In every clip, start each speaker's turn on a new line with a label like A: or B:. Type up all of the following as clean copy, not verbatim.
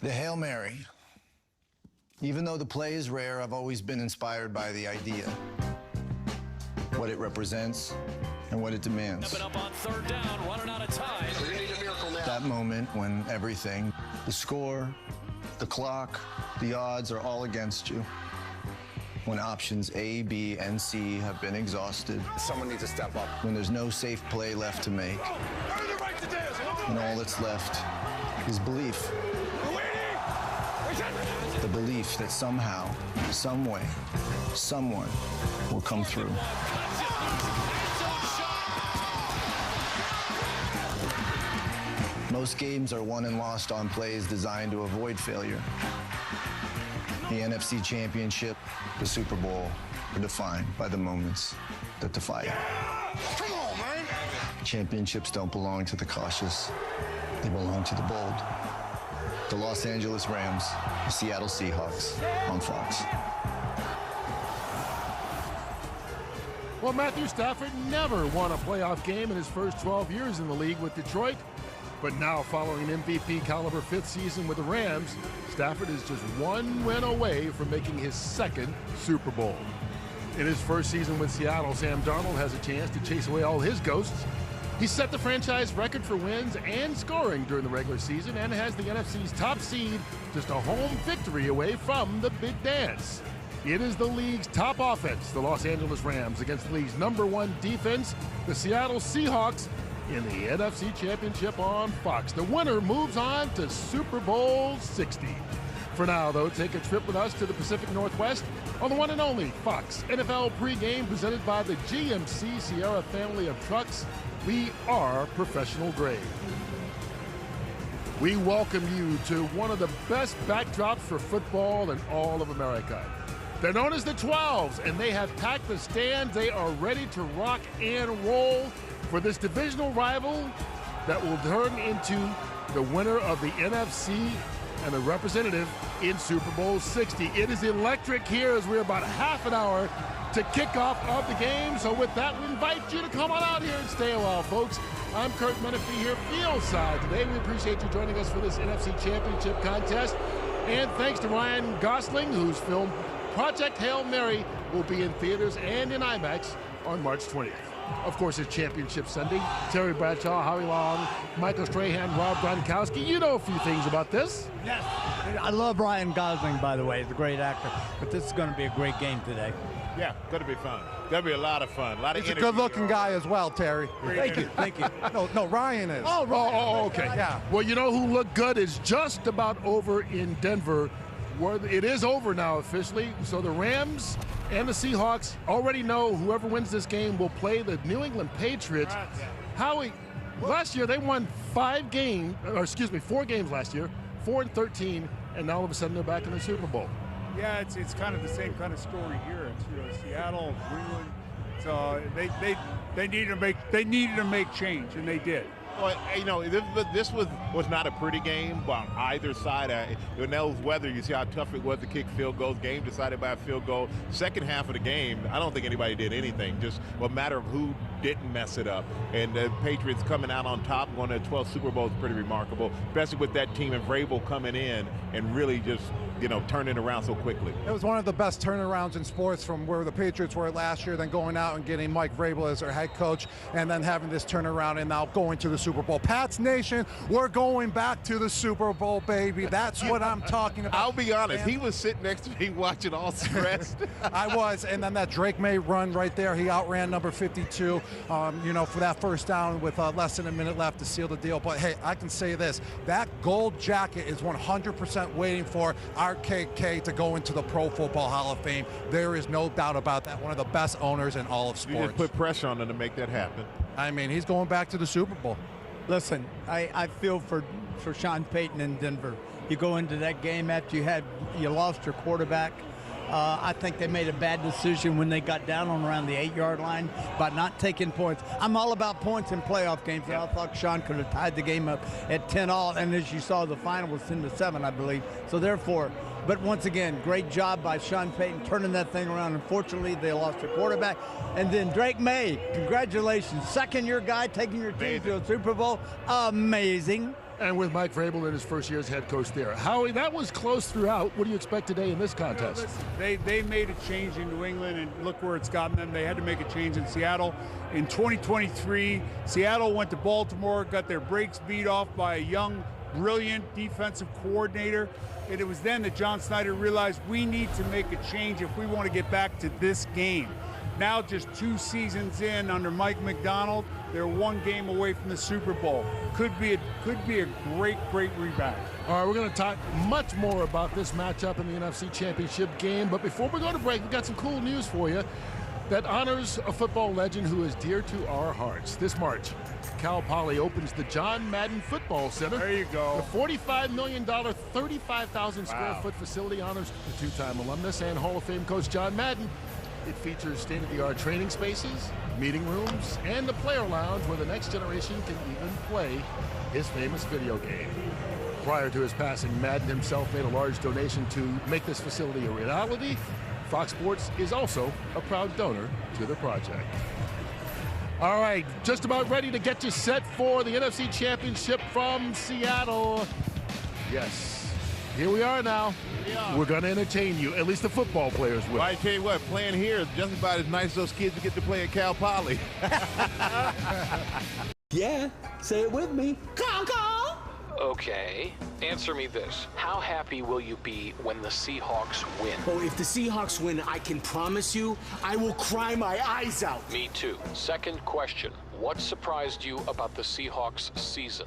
A: The Hail Mary. Even though the play is rare, I've always been inspired by the idea, what it represents, and what it demands.
B: Stepping up on third down, running out of time.
C: We need a miracle now.
A: That moment when everything, the score, the clock, the odds are all against you. When options A, B, and C have been exhausted.
C: Someone needs to step up.
A: When there's no safe play left to make. And all that's left is belief. The belief that somehow, some way, someone will come through. Most games are won and lost on plays designed to avoid failure. The NFC Championship, the Super Bowl, are defined by the moments that defy it.
C: Come on, man.
A: Championships don't belong to the cautious. They belong to the bold. The Los Angeles Rams, the Seattle Seahawks on Fox.
D: Well, Matthew Stafford never won a playoff game in his first 12 years in the league with Detroit. But now, following an MVP-caliber fifth season with the Rams, Stafford is just one win away from making his second Super Bowl. In his first season with Seattle, Sam Darnold has a chance to chase away all his ghosts. He set the franchise record for wins and scoring during the regular season and has the NFC's top seed just a home victory away from the big dance. It is the league's top offense, the Los Angeles Rams, against the league's #1 defense, the Seattle Seahawks, in the NFC Championship on Fox. The winner moves on to Super Bowl 60. For now, though, take a trip with us to the Pacific Northwest on the one and only Fox NFL pregame presented by the GMC Sierra family of trucks. We are professional grade. We welcome you to one of the best backdrops for football in all of America. They're known as the 12s, and they have packed the stands. They are ready to rock and roll for this divisional rival that will turn into the winner of the NFC and the representative in Super Bowl 60. It is electric here as we're about half an hour to kickoff of the game. So with that, we invite you to come on out here and stay a while, folks. I'm Kurt Menefee here, field side today. We appreciate you joining us for this NFC Championship contest. And thanks to Ryan Gosling, whose film Project Hail Mary will be in theaters and in IMAX on March 20th. Of course, it's Championship Sunday. Terry Bradshaw, Howie Long, Michael Strahan, Rob Gronkowski. You know a few things about this.
E: Yes. I love Ryan Gosling, by the way. He's a great actor. But this is going to be a great game today.
F: Yeah, going to be fun. Going to be a lot of fun. A lot of
G: He's a good-looking guy as well, Terry.
E: Thank you. Thank you.
G: No, Ryan is.
D: Oh, okay.
G: Yeah.
D: Well, you know who looked good is just about over in Denver. Where it is over now officially. So the Rams and the Seahawks already know whoever wins this game will play the New England Patriots. Howie, last year they won 4 games last year, 4-13, and now all of a sudden they're back in the Super Bowl.
H: Yeah, it's kind of the same kind of story here. It's Seattle, New England. So they needed to make change, and they did.
F: Well, you know, this was not a pretty game on either side. In those weather, you see how tough it was to kick field goals. Game decided by a field goal. Second half of the game, I don't think anybody did anything. Just a matter of who didn't mess it up. And the Patriots coming out on top, going to 12 Super Bowls is pretty remarkable, especially with that team and Vrabel coming in and really just, turning it around so quickly.
G: It was one of the best turnarounds in sports from where the Patriots were last year, then going out and getting Mike Vrabel as their head coach, and then having this turnaround and now going to the Super Bowl. Pats Nation, we're going back to the Super Bowl, baby. That's what I'm talking about.
F: I'll be honest, he was sitting next to me watching all stressed.
G: I was, and then that Drake May run right there, he outran number 52, for that first down with less than a minute left to seal the deal. But hey, I can say this, that gold jacket is 100% waiting for RKK to go into the Pro Football Hall of Fame. There is no doubt about that. One of the best owners in all of sports.
F: You just put pressure on him to make that happen.
G: I mean, he's going back to the Super Bowl.
E: Listen, I feel for Sean Payton in Denver. You go into that game after you lost your quarterback. I think they made a bad decision when they got down on around the 8-yard line by not taking points. I'm all about points in playoff games, and I thought Sean could have tied the game up at 10-all, and as you saw, the final was 10-7, I believe. So therefore, but once again, great job by Sean Payton turning that thing around. Unfortunately, they lost their quarterback. And then Drake May, congratulations. Second-year guy taking your team to a Super Bowl. Amazing.
D: And with Mike Vrabel in his first year as head coach there. Howie, that was close throughout. What do you expect today in this contest?
H: They made a change in New England, and look where it's gotten them. They had to make a change in Seattle. In 2023, Seattle went to Baltimore, got their brakes beat off by a young, brilliant defensive coordinator. And it was then that John Snyder realized we need to make a change if we want to get back to this game. Now, just 2 seasons in under Mike McDonald, they're 1 game away from the Super Bowl. Could be a great rebound.
D: All right, we're going to talk much more about this matchup in the NFC Championship game. But before we go to break, we've got some cool news for you that honors a football legend who is dear to our hearts. This March, Cal Poly opens the John Madden Football Center.
H: There you go.
D: The $45 million, 35,000 square foot facility honors the 2-time alumnus and Hall of Fame coach John Madden. It features state-of-the-art training spaces, meeting rooms, and the player lounge where the next generation can even play his famous video game. Prior to his passing, Madden himself made a large donation to make this facility a reality. Fox Sports is also a proud donor to the project. All right, just about ready to get you set for the NFC Championship from Seattle. Yes. Here we are now. We're going to entertain you, at least the football players will.
F: Well, I tell you what, playing here is just about as nice as those kids who get to play at Cal Poly.
I: Yeah, say it with me.
B: Okay, answer me this. How happy will you be when the Seahawks win?
I: Oh, if the Seahawks win, I can promise you, I will cry my eyes out.
B: Me too. Second question. What surprised you about the Seahawks season?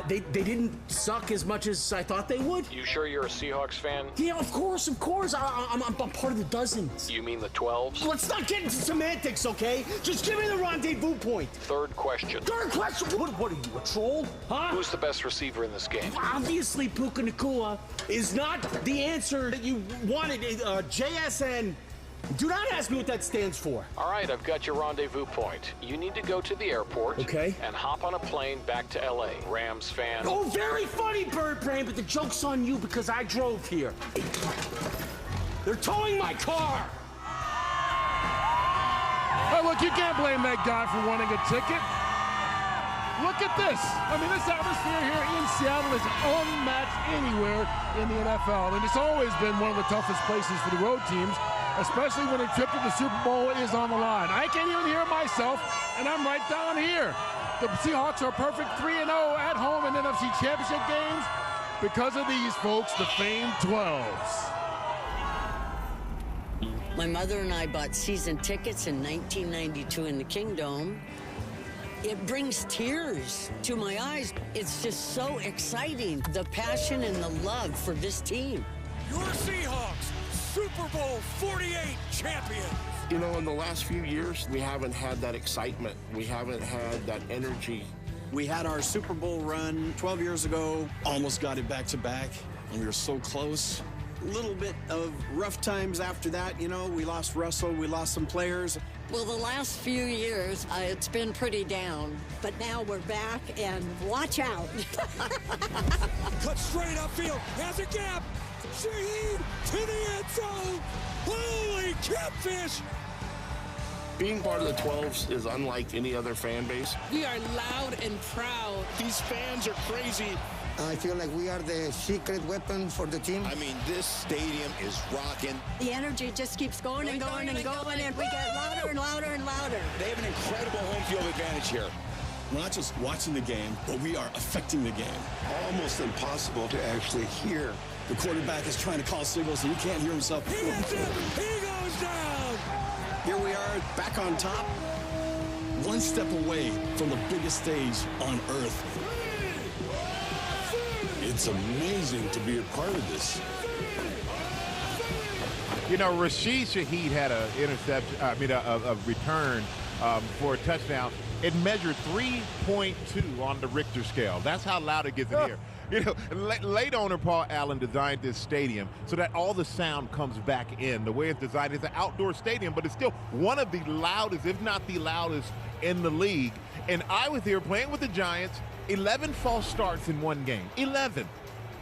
I: They didn't suck as much as I thought they would.
B: You sure you're a Seahawks fan?
I: Yeah, of course. I'm part of the dozens.
B: You mean the 12s?
I: Let's not get into semantics, okay? Just give me the rendezvous point.
B: Third question.
I: Third question? What are you, a troll? Huh?
B: Who's the best receiver in this game?
I: Obviously, Puka Nacua is not the answer that you wanted. JSN. Do not ask me what that stands for.
B: All right, I've got your rendezvous point. You need to go to the airport.
I: Okay.
B: And hop on a plane back to LA. Rams fan.
I: Oh, very funny, Bird Brain, but the joke's on you because I drove here. They're towing my car.
D: Oh, look, you can't blame that guy for wanting a ticket. Look at this. I mean, this atmosphere here in Seattle is unmatched anywhere in the NFL. And it's always been one of the toughest places for the road teams, especially when a trip to the Super Bowl is on the line. I can't even hear myself, and I'm right down here. The Seahawks are perfect 3-0 at home in NFC Championship games because of these folks, the famed 12s.
J: My mother and I bought season tickets in 1992 in the Kingdom. It brings tears to my eyes. It's just so exciting, the passion and the love for this team.
K: Your Seahawks, Super Bowl 48 champions.
L: You know, in the last few years, we haven't had that excitement. We haven't had that energy.
M: We had our Super Bowl run 12 years ago, almost got it back to back, and we were so close. A little bit of rough times after that, you know, we lost Russell, we lost some players.
J: Well, the last few years, it's been pretty down, but now we're back, and watch out.
K: Cut straight upfield, has a gap. Shaheed to the end zone. Holy catfish!
L: Being part of the 12s is unlike any other fan base.
N: We are loud and proud.
L: These fans are crazy.
O: I feel like we are the secret weapon for the team.
P: I mean, this stadium is rocking.
J: The energy just keeps going and going and going, and we get louder and louder and louder.
P: They have an incredible home field advantage here.
M: We're not just watching the game, but we are affecting the game.
O: Almost impossible to actually hear.
M: The quarterback is trying to call signals, and he can't hear himself.
K: He gets it. He goes down.
M: Here we are, back on top, one step away from the biggest stage on earth. It's amazing to be a part of this.
F: You know, Rashid Shaheed had an interception, a return for a touchdown. It measured 3.2 on the Richter scale. That's how loud it gets in here. You know, late owner Paul Allen designed this stadium so that all the sound comes back in. The way it's designed, it's an outdoor stadium, but it's still one of the loudest, if not the loudest, in the league. And I was here playing with the Giants, 11 false starts in one game. 11.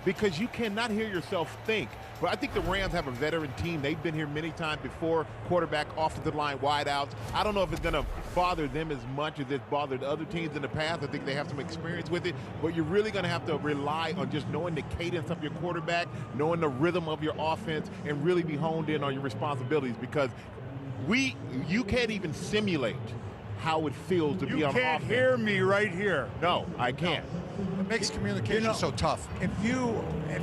F: Because you cannot hear yourself think. But I think the Rams have a veteran team. They've been here many times before, quarterback, offensive line, wideouts. I don't know if it's going to bother them as much as it's bothered other teams in the past. I think they have some experience with it. But you're really going to have to rely on just knowing the cadence of your quarterback, knowing the rhythm of your offense, and really be honed in on your responsibilities, because you can't even simulate how it feels to be on offense.
H: You can't hear me right here.
F: No, I can't.
G: It makes communication so tough.
E: If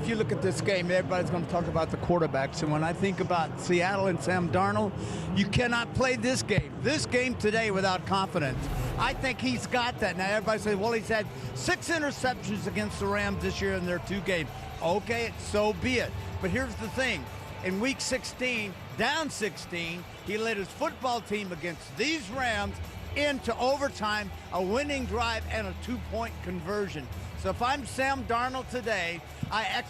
E: you look at this game, everybody's going to talk about the quarterbacks. And when I think about Seattle and Sam Darnold, you cannot play this game today without confidence. I think he's got that. Now, everybody says, well, he's had 6 interceptions against the Rams this year in their 2 games. Okay, so be it. But here's the thing. In Week 16, down 16, he led his football team against these Rams into overtime, a winning drive, and a 2-point conversion. So if I'm Sam Darnold today, I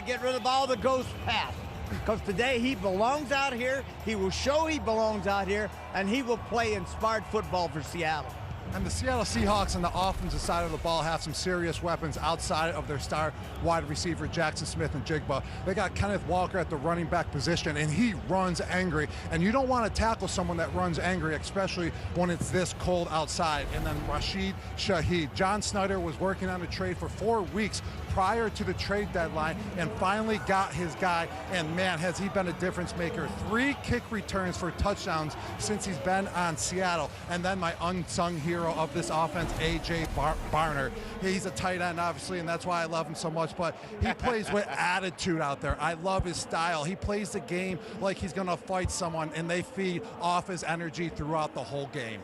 E: get rid of all the ghost pass. Because today he belongs out here, he will show he belongs out here, and he will play inspired football for Seattle.
G: And the Seattle Seahawks on the offensive side of the ball have some serious weapons outside of their star wide receiver, Jackson Smith and Jigba. They got Kenneth Walker at the running back position, and he runs angry. And you don't want to tackle someone that runs angry, especially when it's this cold outside. And then Rashid Shaheed. John Snyder was working on a trade for 4 weeks prior to the trade deadline and finally got his guy. And man, has he been a difference maker. 3 kick returns for touchdowns since he's been on Seattle. And then my unsung hero of this offense, A.J. Barner. He's a tight end, obviously, and that's why I love him so much, but he plays with attitude out there. I love his style. He plays the game like he's going to fight someone, and they feed off his energy throughout the whole game.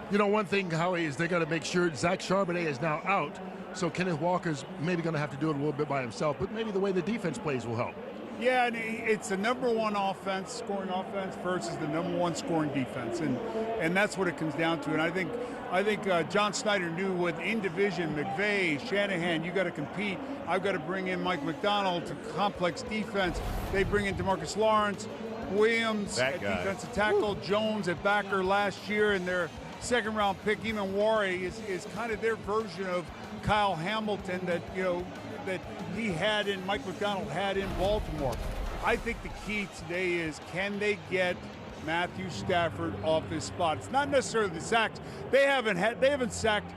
D: You know, one thing, Howie, is they got to make sure Zach Charbonnet is now out, so Kenneth Walker's maybe going to have to do it a little bit by himself, but maybe the way the defense plays will help.
H: Yeah, and it's the number 1 scoring offense versus the number 1 scoring defense, and that's what it comes down to. And I think John Snyder knew with in division, McVay, Shanahan, you got to compete. I've got to bring in Mike McDonald to complex defense. They bring in DeMarcus Lawrence, Williams at defensive tackle, Jones at backer last year, and their 2nd-round pick, Eamon Warren, is kind of their version of Kyle Hamilton that he had and Mike McDonald had in Baltimore. I think the key today is, can they get Matthew Stafford off his spot? It's not necessarily the sacks. They haven't sacked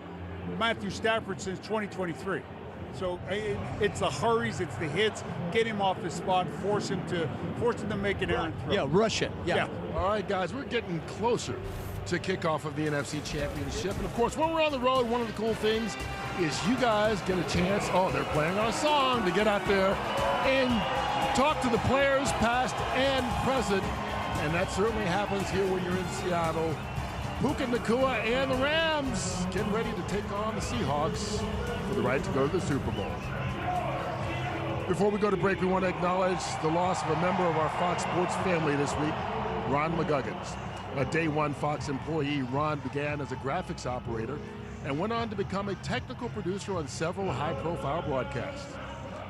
H: Matthew Stafford since 2023. So it's the hurries, it's the hits. Get him off his spot, force him to make an errant throw.
E: Yeah, rush it. Yeah.
D: All right, guys, we're getting closer to kickoff of the NFC Championship. And of course, when we're on the road, one of the cool things is you guys get a chance, they're playing our song, to get out there and talk to the players, past and present. And that certainly happens here when you're in Seattle. Puka Nacua and the Rams getting ready to take on the Seahawks for the right to go to the Super Bowl. Before we go to break, we want to acknowledge the loss of a member of our Fox Sports family this week, Ron McGuggins. A Day One Fox employee, Ron began as a graphics operator and went on to become a technical producer on several high-profile broadcasts.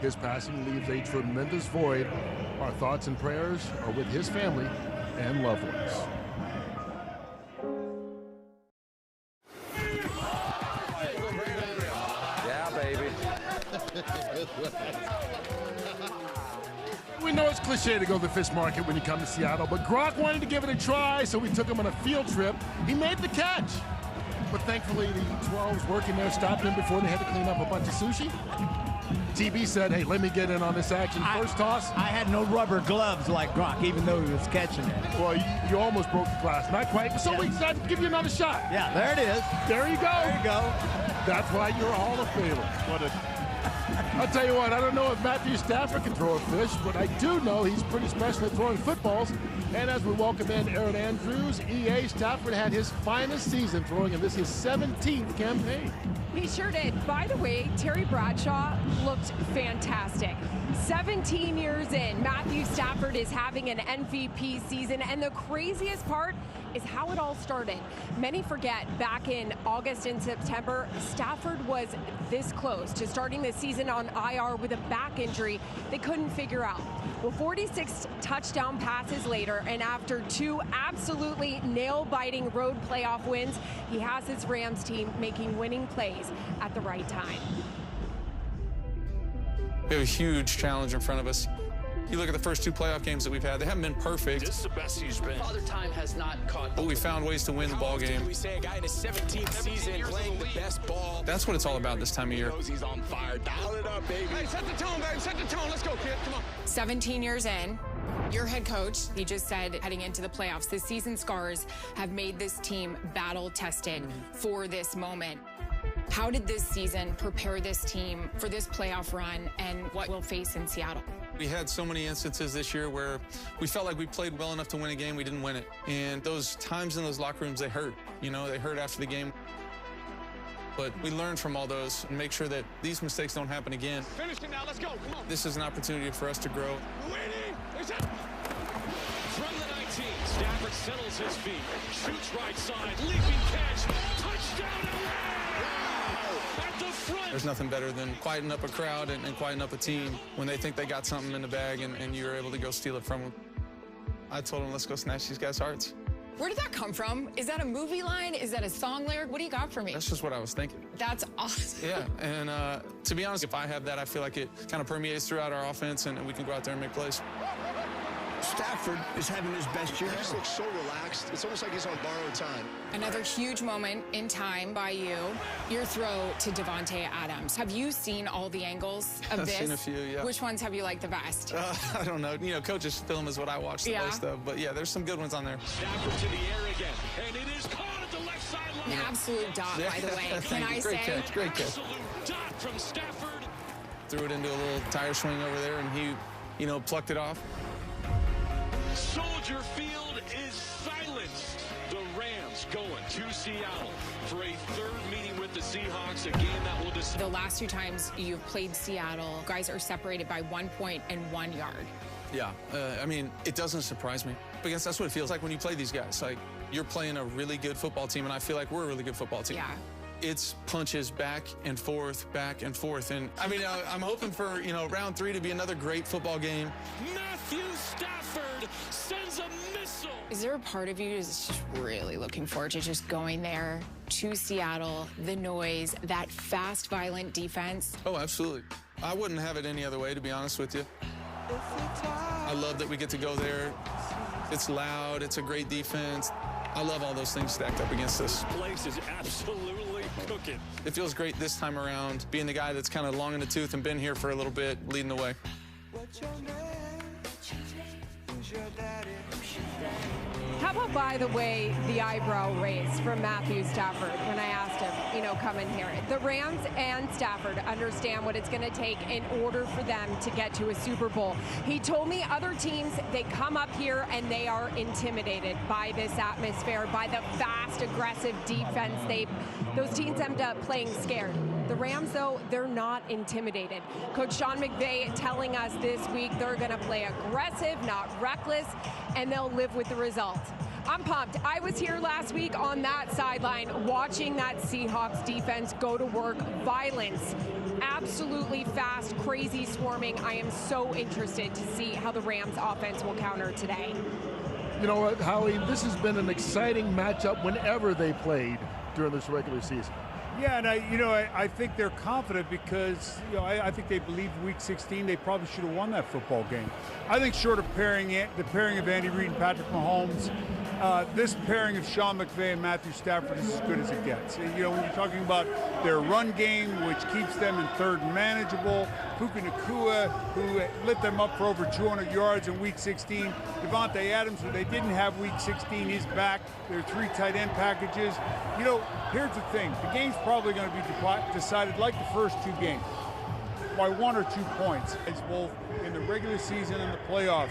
D: His passing leaves a tremendous void. Our thoughts and prayers are with his family and loved ones.
C: Yeah, baby.
D: We know it's cliche to go to the fish market when you come to Seattle, but Gronk wanted to give it a try, so we took him on a field trip. He made the catch. But thankfully, the 12s working there stopped him before they had to clean up a bunch of sushi. TB said, hey, let me get in on this action. First toss.
E: I had no rubber gloves like Gronk, even though he was catching it.
D: Well, you almost broke the glass. Not quite, so we decided to give you another shot.
E: Yeah, there it is.
D: There you go.
E: There you go.
D: That's why you're a Hall of Famer. I'll tell you what, I don't know if Matthew Stafford can throw a fish, but I do know he's pretty special at throwing footballs. And as we welcome in Aaron Andrews, EA, Stafford had his finest season throwing, and this is his 17th campaign.
Q: He sure did. By the way, Terry Bradshaw looked fantastic. 17 years in, Matthew Stafford is having an MVP season, and the craziest part is how it all started. Many forget back in August and September, Stafford was this close to starting the season on IR with a back injury they couldn't figure out. Well, 46 touchdown passes later, and after 2 absolutely nail-biting road playoff wins, he has his Rams team making winning plays at the right time.
R: We have a huge challenge in front of us. You look at the first 2 playoff games that we've had, they haven't been perfect.
S: This is the best he's been.
T: Father Time has not caught.
R: But we found ways to win the ball game.
S: We say a guy in his 17th season playing the best ball.
R: That's what it's all about this time of year.
S: He knows he's on fire. Dial it up, baby.
T: Hey, set the tone, baby. Set the tone. Let's go, kid. Come on.
Q: 17 years in, your head coach, he just said heading into the playoffs, the season scars have made this team battle-tested for this moment. How did this season prepare this team for this playoff run and what we'll face in Seattle?
R: We had so many instances this year where we felt like we played well enough to win a game, we didn't win it. And those times in those locker rooms, they hurt. You know, they hurt after the game. But we learn from all those and make sure that these mistakes don't happen again.
T: Finish it now. Let's go. Come on.
R: This is an opportunity for us to grow.
T: Winning.
K: From the 19, Stafford settles his feet, shoots right side, leaping catch, touchdown LA! At the front.
R: There's nothing better than quieting up a crowd and quieting up a team when they think they got something in the bag and you're able to go steal it from them. I told them, let's go snatch these guys' hearts.
Q: Where did that come from? Is that a movie line? Is that a song lyric? What do you got for me?
R: That's just what I was thinking.
Q: That's awesome.
R: Yeah, and to be honest, if I have that, I feel like it kind of permeates throughout our offense and we can go out there and make plays.
M: Stafford is having his best year.
C: He just looks so relaxed. It's almost like he's on borrowed time.
Q: Another huge moment in time by you, your throw to Davante Adams. Have you seen all the angles of this?
R: I've seen a few, yeah.
Q: Which ones have you liked the best?
R: I don't know. You know, coaches' film is what I watch the most of. But, yeah, there's some good ones on there.
K: Stafford to the air again, and it is caught at the left sideline.
Q: An absolute dot, by the way. Can I
R: Great
Q: say?
R: catch, great catch.
K: Absolute dot from Stafford.
R: Threw it into a little tire swing over there, and he, you know, plucked it off.
K: Soldier Field is silenced. The Rams going to Seattle for a third meeting with the Seahawks, a game that will decide.
Q: The last 2 times you've played Seattle, guys are separated by 1 point and 1 yard.
R: Yeah, I mean, it doesn't surprise me. Because that's what it feels like when you play these guys. Like, you're playing a really good football team, and I feel like we're a really good football team.
Q: Yeah.
R: It's punches back and forth. And, I mean, I'm hoping for, you know, round 3 to be another great football game.
K: Matthew Stafford sends a missile.
Q: Is there a part of you that's just really looking forward to just going there to Seattle, the noise, that fast, violent defense?
R: Oh, absolutely. I wouldn't have it any other way, to be honest with you. I love that we get to go there. It's loud. It's a great defense. I love all those things stacked up against us.
K: This place is absolutely cooking.
R: It feels great this time around, being the guy that's kind of long in the tooth and been here for a little bit, leading the way.
Q: How about, by the way, the eyebrow raise from Matthew Stafford when I asked him, you know, come in here. The Rams and Stafford understand what it's going to take in order for them to get to a Super Bowl. He told me other teams, they come up here and they are intimidated by this atmosphere, by the fast, aggressive defense. Those teams end up playing scared. The Rams, though, they're not intimidated. Coach Sean McVay telling us this week they're going to play aggressive, not reckless, and they'll live with the result. I'm pumped. I was here last week on that sideline watching that Seahawks defense go to work. Violence, absolutely fast, crazy swarming. I am so interested to see how the Rams offense will counter today.
D: You know what, Howie, this has been an exciting matchup whenever they played during this regular season.
H: Yeah, and I think they're confident because I think they believe Week 16 they probably should have won that football game. I think short of the pairing of Andy Reid and Patrick Mahomes, this pairing of Sean McVay and Matthew Stafford is as good as it gets. When you're talking about their run game, which keeps them in third and manageable, Puka Nacua, who lit them up for over 200 yards in Week 16, Davante Adams, who they didn't have Week 16, he's back. Their 3 tight end packages. Here's the thing. The game's probably going to be decided like the first 2 games by 1 or 2 points. It's both in the regular season and the playoffs.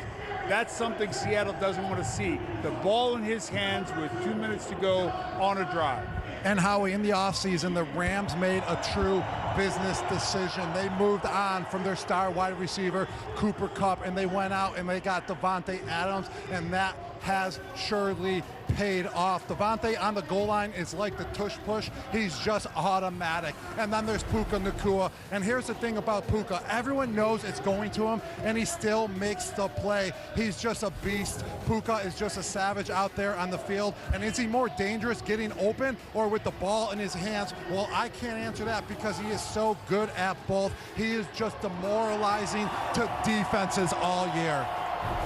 H: That's something Seattle doesn't want to see. The ball in his hands with 2 minutes to go on a drive.
G: And Howie, in the offseason, the Rams made a true business decision. They moved on from their star wide receiver, Cooper Kupp, and they went out and they got Davante Adams, and that has surely paid off. Devontae on the goal line is like the tush push. He's just automatic. And then there's Puka Nacua. And here's the thing about Puka. Everyone knows it's going to him, and he still makes the play. He's just a beast. Puka is just a savage out there on the field. And is he more dangerous getting open or with the ball in his hands? Well, I can't answer that because he is so good at both. He is just demoralizing to defenses all year.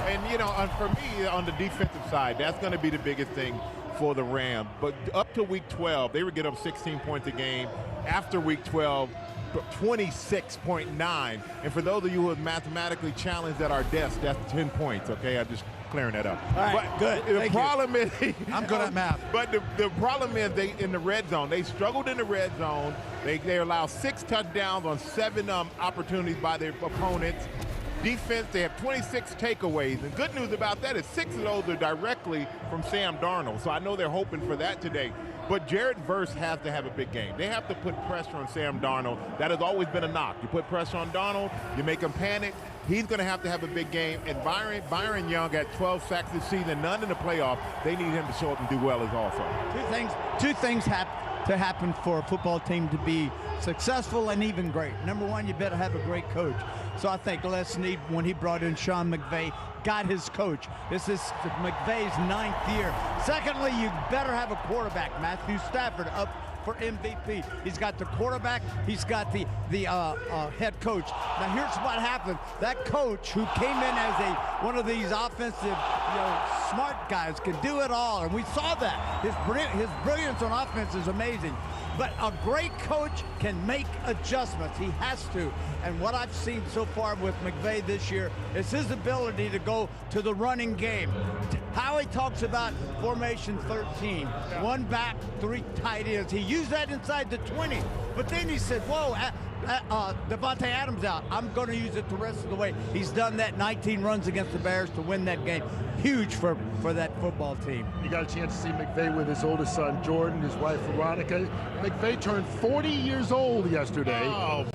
F: And, you know, for me, on the defensive side, that's going to be the biggest thing for the Rams. But up to week 12, they would get up 16 points a game. After week 12, 26.9. And for those of you who are mathematically challenged at our desk, that's 10 points, okay? I'm just clearing that up.
E: All right,
F: but
E: good.
F: The problem is...
G: I'm good at math.
F: But the problem is in the red zone. They struggled in the red zone. They allowed 6 touchdowns on 7 opportunities by their opponents. Defense, they have 26 takeaways. The good news about that is 6 of those are directly from Sam Darnold. So I know they're hoping for that today. But Jared Verse has to have a big game. They have to put pressure on Sam Darnold. That has always been a knock. You put pressure on Darnold, you make him panic. He's going to have a big game. And Byron Young had 12 sacks this season, none in the playoff. They need him to show up and do well as also.
E: Two things have to happen for a football team to be successful and even great. Number one, you better have a great coach. So I think Les Snead, when he brought in Sean McVay, got his coach. This is McVay's 9th year. Secondly, you better have a quarterback. Matthew Stafford up for MVP. He's got the quarterback. He's got the head coach. Now here's what happened. That coach who came in as one of these offensive, smart guys can do it all, and we saw that. His brilliance on offense is amazing. But a great coach can make adjustments. He has to. And what I've seen so far with McVay this year is his ability to go to the running game. Howie talks about formation 13, 1 back, 3 tight ends. He used that inside the 20, but then he said, whoa, Devontae Adams out. I'm going to use it the rest of the way. He's done that 19 runs against the Bears to win that game. Huge for that football team.
D: You got a chance to see McVay with his oldest son, Jordan, his wife, Veronica. McVay turned 40 years old yesterday.
F: Oh,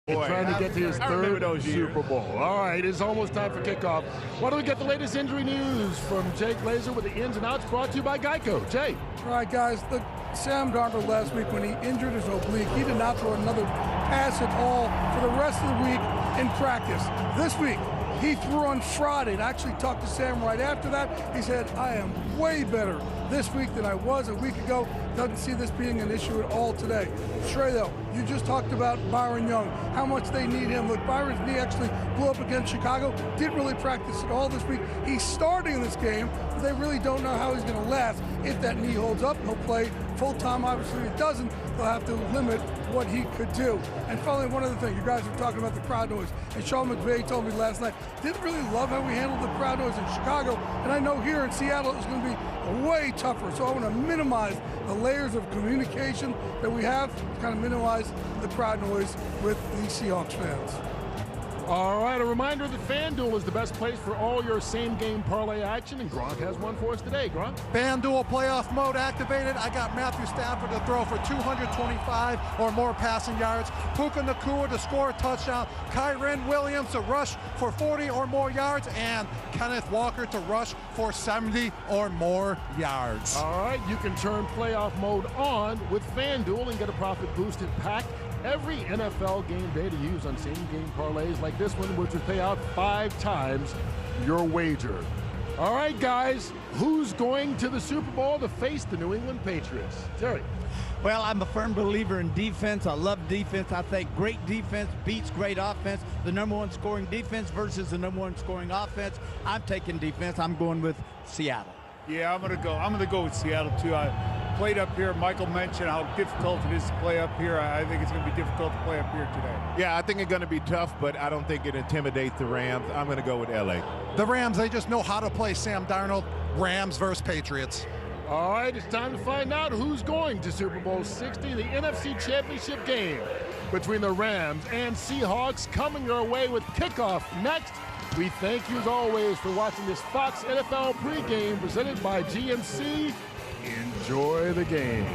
D: boy. Trying to get to his 3rd Super Bowl. All right, it's almost time for kickoff. Why don't we get the latest injury news from Jay Glazer with the ins and outs, brought to you by Geico. Jay.
U: All right, guys. Look, Sam Darnold last week when he injured his oblique, he did not throw another pass at all for the rest of the week in practice. This week, he threw on Friday, and I actually talked to Sam right after that. He said, I am way better this week than I was a week ago. Doesn't see this being an issue at all today. Trey, though, you just talked about Byron Young, how much they need him. Look, Byron's knee actually blew up against Chicago. Didn't really practice at all this week. He's starting in this game, but they really don't know how he's going to last. If that knee holds up, he'll play full-time. Obviously, if it doesn't, they'll have to limit what he could do. And finally, one other thing. You guys were talking about the crowd noise. And Sean McVay told me last night, didn't really love how we handled the crowd noise in Chicago. And I know here in Seattle, it's going to be way tougher. So I want to minimize the layers of communication that we have to kind of minimize the crowd noise with the Seahawks fans.
D: All right, a reminder that FanDuel is the best place for all your same-game parlay action, and Gronk has one for us today. Gronk?
G: FanDuel playoff mode activated. I got Matthew Stafford to throw for 225 or more passing yards, Puka Nacua to score a touchdown, Kyren Williams to rush for 40 or more yards, and Kenneth Walker to rush for 70 or more yards.
D: All right, you can turn playoff mode on with FanDuel and get a profit-boosted pack every NFL game day to use on same-game parlays like this one, which will pay out 5 times your wager. All right, guys, who's going to the Super Bowl to face the New England Patriots? Terry.
E: Well, I'm a firm believer in defense. I love defense. I think great defense beats great offense. The number 1 scoring defense versus the number 1 scoring offense. I'm taking defense. I'm going with Seattle.
H: Yeah, I'm gonna go with Seattle too. I played up here. Michael mentioned how difficult it is to play up here. I think it's going to be difficult to play up here today.
F: Yeah, I think it's going to be tough, but I don't think it intimidates the Rams. I'm going to go with LA.
G: The Rams, they just know how to play Sam Darnold. Rams versus Patriots.
D: All right, it's time to find out who's going to Super Bowl 60, the NFC Championship game between the Rams and Seahawks, coming your way with kickoff next. We thank you as always for watching this Fox NFL pregame presented by GMC. Enjoy the game.